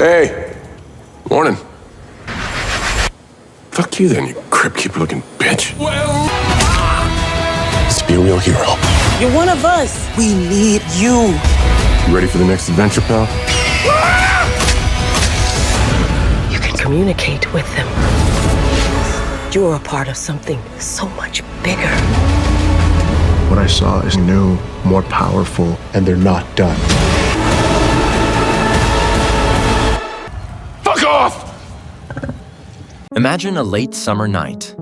Hey. Morning. Fuck you then, you Crypt Keeper-looking bitch. Let's be a real hero. You're one of us. We need you. You ready for the next adventure, pal? You can communicate with them. You're a part of something so much bigger. What I saw is new, more powerful, and they're not done. Fuck off! Imagine a late summer night.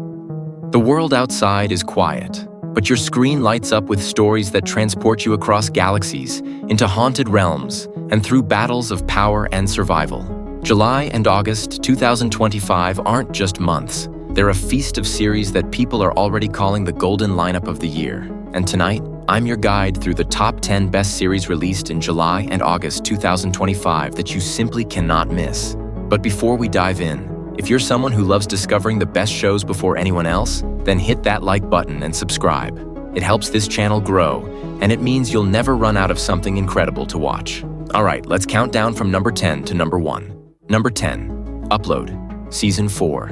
The world outside is quiet, but your screen lights up with stories that transport you across galaxies, into haunted realms, and through battles of power and survival. July and August 2025 aren't just months. They're a feast of series that people are already calling the golden lineup of the year. And tonight, I'm your guide through the top 10 best series released in July and August 2025 that you simply cannot miss. But before we dive in, if you're someone who loves discovering the best shows before anyone else, then hit that like button and subscribe. It helps this channel grow, and it means you'll never run out of something incredible to watch. All right, let's count down from number 10 to number 1. Number 10, Upload, Season 4.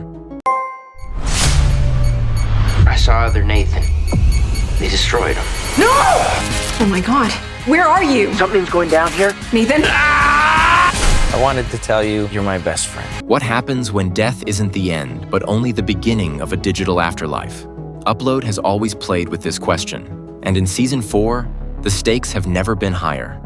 I saw other Nathan. They destroyed him. No! Oh my God, where are you? Something's going down here. Nathan? I wanted to tell you, you're my best friend. What happens when death isn't the end, but only the beginning of a digital afterlife? Upload has always played with this question, and in Season 4, the stakes have never been higher.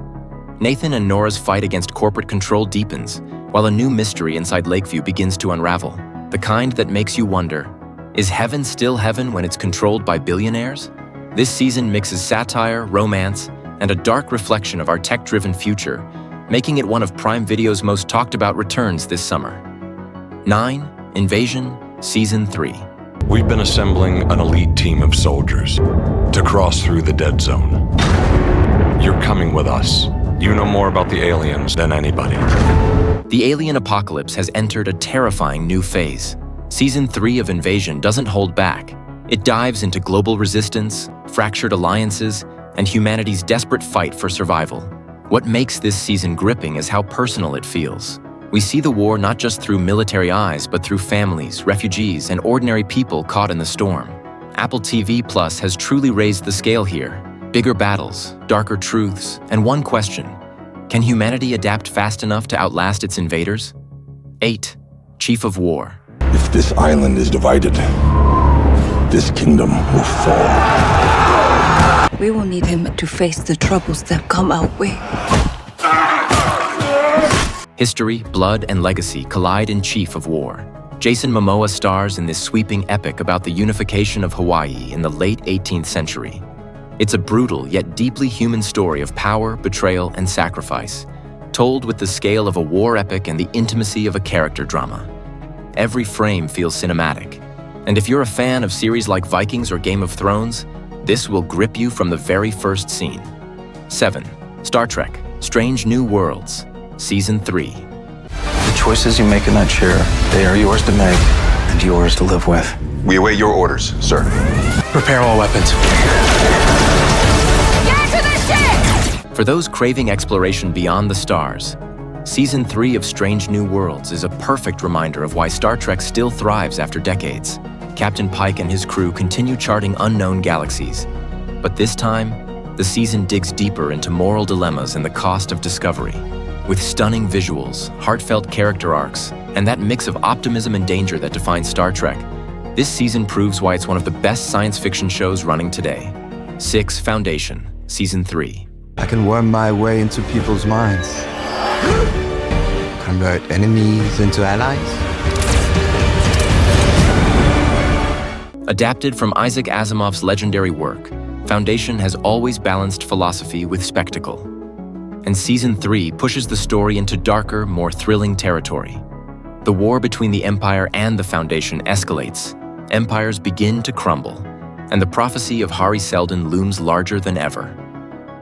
Nathan and Nora's fight against corporate control deepens, while a new mystery inside Lakeview begins to unravel, the kind that makes you wonder, is heaven still heaven when it's controlled by billionaires? This season mixes satire, romance, and a dark reflection of our tech-driven future, making it one of Prime Video's most talked-about returns this summer. 9. Invasion, Season 3. We've been assembling an elite team of soldiers to cross through the dead zone. You're coming with us. You know more about the aliens than anybody. The alien apocalypse has entered a terrifying new phase. Season 3 of Invasion doesn't hold back. It dives into global resistance, fractured alliances, and humanity's desperate fight for survival. What makes this season gripping is how personal it feels. We see the war not just through military eyes, but through families, refugees, and ordinary people caught in the storm. Apple TV Plus has truly raised the scale here. Bigger battles, darker truths, and one question: can humanity adapt fast enough to outlast its invaders? 8. Chief of War. If this island is divided, this kingdom will fall. We will need him to face the troubles that come our way. History, blood, and legacy collide in Chief of War. Jason Momoa stars in this sweeping epic about the unification of Hawaii in the late 18th century. It's a brutal yet deeply human story of power, betrayal, and sacrifice, told with the scale of a war epic and the intimacy of a character drama. Every frame feels cinematic. And if you're a fan of series like Vikings or Game of Thrones, this will grip you from the very first scene. 7. Star Trek, Strange New Worlds, Season 3. The choices you make in that chair, they are yours to make and yours to live with. We await your orders, sir. Prepare all weapons. For those craving exploration beyond the stars, Season 3 of Strange New Worlds is a perfect reminder of why Star Trek still thrives after decades. Captain Pike and his crew continue charting unknown galaxies. But this time, the season digs deeper into moral dilemmas and the cost of discovery. With stunning visuals, heartfelt character arcs, and that mix of optimism and danger that defines Star Trek, this season proves why it's one of the best science fiction shows running today. 6. Foundation, Season 3. I can worm my way into people's minds. Convert enemies into allies. Adapted from Isaac Asimov's legendary work, Foundation has always balanced philosophy with spectacle. And Season 3 pushes the story into darker, more thrilling territory. The war between the Empire and the Foundation escalates, empires begin to crumble, and the prophecy of Hari Seldon looms larger than ever.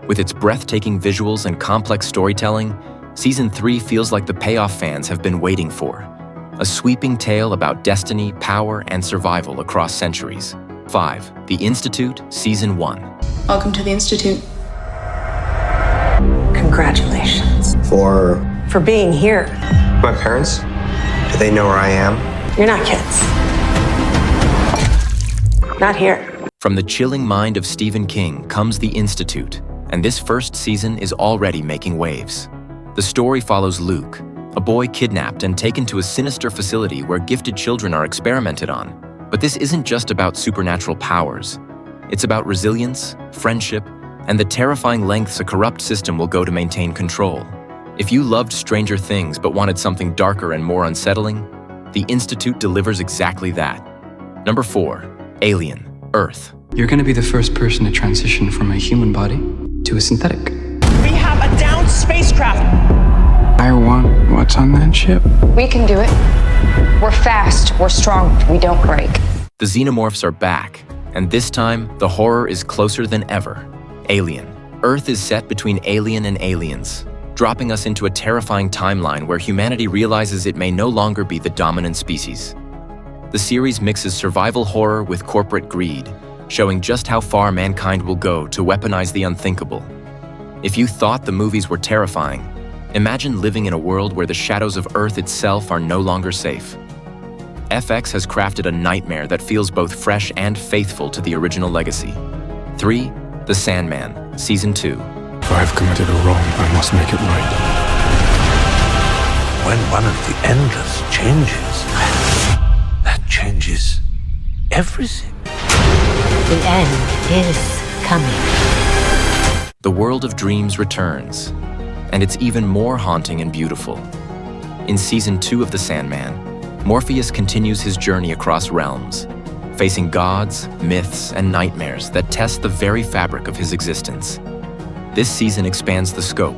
With its breathtaking visuals and complex storytelling, Season 3 feels like the payoff fans have been waiting for. A sweeping tale about destiny, power, and survival across centuries. 5. The Institute, Season 1. Welcome to the Institute. Congratulations. For For being here. My parents? Do they know where I am? You're not kids. Not here. From the chilling mind of Stephen King comes The Institute, and this first season is already making waves. The story follows Luke, a boy kidnapped and taken to a sinister facility where gifted children are experimented on. But this isn't just about supernatural powers. It's about resilience, friendship, and the terrifying lengths a corrupt system will go to maintain control. If you loved Stranger Things but wanted something darker and more unsettling, The Institute delivers exactly that. Number 4, Alien, Earth. You're gonna be the first person to transition from a human body to a synthetic. We have a downed spacecraft. I want what's on that ship. We can do it. We're fast, we're strong, we don't break. The xenomorphs are back, and this time, the horror is closer than ever. Alien. Earth is set between alien and aliens, dropping us into a terrifying timeline where humanity realizes it may no longer be the dominant species. The series mixes survival horror with corporate greed, showing just how far mankind will go to weaponize the unthinkable. If you thought the movies were terrifying, imagine living in a world where the shadows of Earth itself are no longer safe. FX has crafted a nightmare that feels both fresh and faithful to the original legacy. 3, The Sandman, Season 2. If I've committed a wrong, I must make it right. When one of the endless changes, that changes everything. The end is coming. The world of dreams returns, and it's even more haunting and beautiful. In Season 2 of The Sandman, Morpheus continues his journey across realms, facing gods, myths, and nightmares that test the very fabric of his existence. This season expands the scope,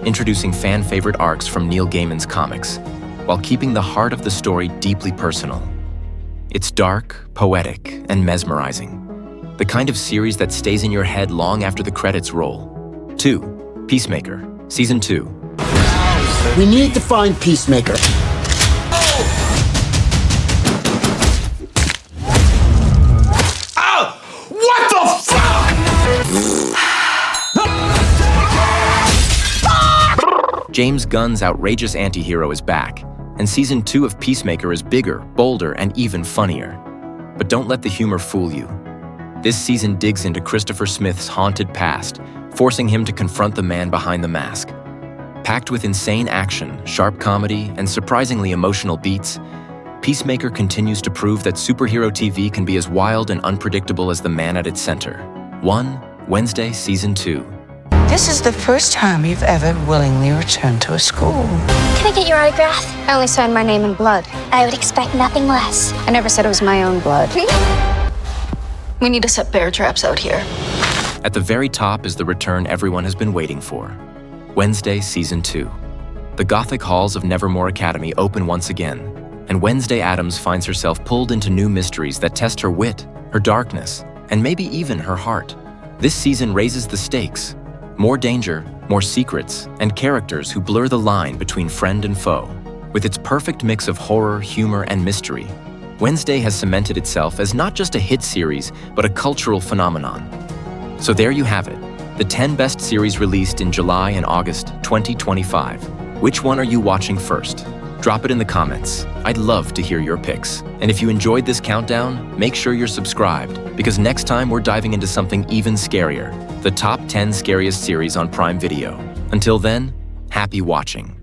introducing fan-favorite arcs from Neil Gaiman's comics, while keeping the heart of the story deeply personal. It's dark, poetic, and mesmerizing, the kind of series that stays in your head long after the credits roll. 2, Peacemaker, Season 2. We need to find Peacemaker. James Gunn's outrageous anti-hero is back, and Season 2 of Peacemaker is bigger, bolder, and even funnier. But don't let the humor fool you. This season digs into Christopher Smith's haunted past, forcing him to confront the man behind the mask. Packed with insane action, sharp comedy, and surprisingly emotional beats, Peacemaker continues to prove that superhero TV can be as wild and unpredictable as the man at its center. 1, Wednesday, Season 2. This is the first time you've ever willingly returned to a school. Can I get your autograph? I only signed my name in blood. I would expect nothing less. I never said it was my own blood. We need to set bear traps out here. At the very top is the return everyone has been waiting for. Wednesday, Season 2. The Gothic halls of Nevermore Academy open once again, and Wednesday Addams finds herself pulled into new mysteries that test her wit, her darkness, and maybe even her heart. This season raises the stakes. More danger, more secrets, and characters who blur the line between friend and foe. With its perfect mix of horror, humor, and mystery, Wednesday has cemented itself as not just a hit series, but a cultural phenomenon. So there you have it, the 10 best series released in July and August 2025. Which one are you watching first? Drop it in the comments. I'd love to hear your picks. And if you enjoyed this countdown, make sure you're subscribed, because next time we're diving into something even scarier, the top 10 scariest series on Prime Video. Until then, happy watching.